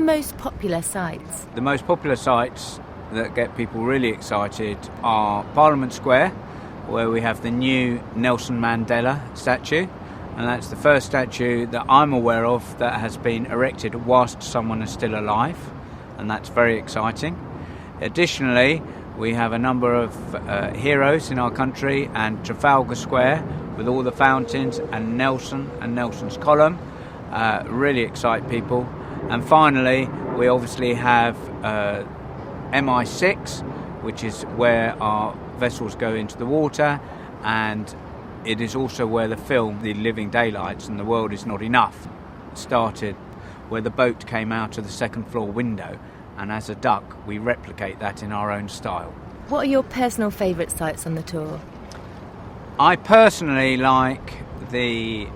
most popular sites? The most popular sites that get people really excited are Parliament Square, where we have the new Nelson Mandela statue, and that's the first statue that I'm aware of that has been erected whilst someone is still alive, and that's very exciting. Additionally, we have a number of heroes in our country, and Trafalgar Square with all the fountains and Nelson's column really excite people. And finally, we obviously have MI6, which is where our vessels go into the water, and it is also where the film The Living Daylights and The World Is Not Enough started, where the boat came out of the second floor window, and as a duck we replicate that in our own style. What are your personal favourite sites on the tour? I personally like the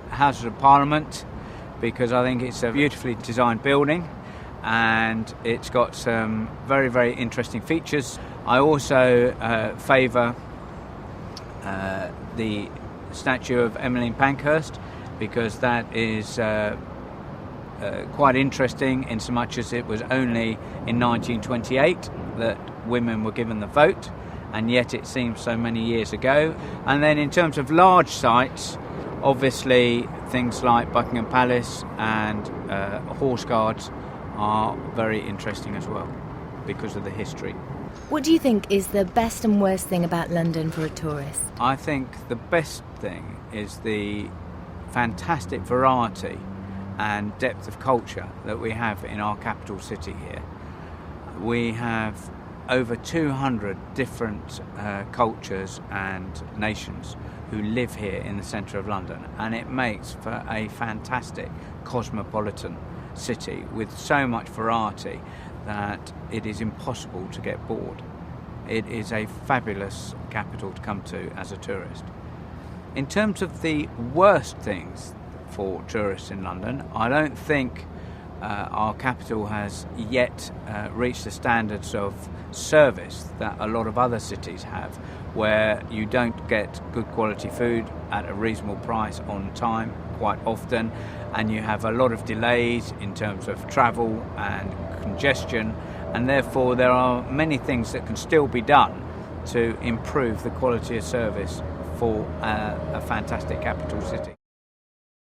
Houses of Parliament because I think it's a beautifully designed building and it's got some very, very interesting features. I also favour the statue of Emmeline Pankhurst because that is quite interesting in so much as it was only in 1928 that women were given the vote, and yet it seems so many years ago. And then in terms of large sites, obviously things like Buckingham Palace and Horse Guards are very interesting as well because of the history. What do you think is the best and worst thing about London for a tourist? I think the best thing is the fantastic variety and depth of culture that we have in our capital city here. We have over 200 different cultures and nations who live here in the centre of London, and it makes for a fantastic cosmopolitan city with so much variety that it is impossible to get bored. It is a fabulous capital to come to as a tourist. In terms of the worst things for tourists in London, I don't think our capital has yet reached the standards of service that a lot of other cities have, where you don't get good quality food at a reasonable price on time quite often, and you have a lot of delays in terms of travel and congestion, and therefore there are many things that can still be done to improve the quality of service for a fantastic capital city.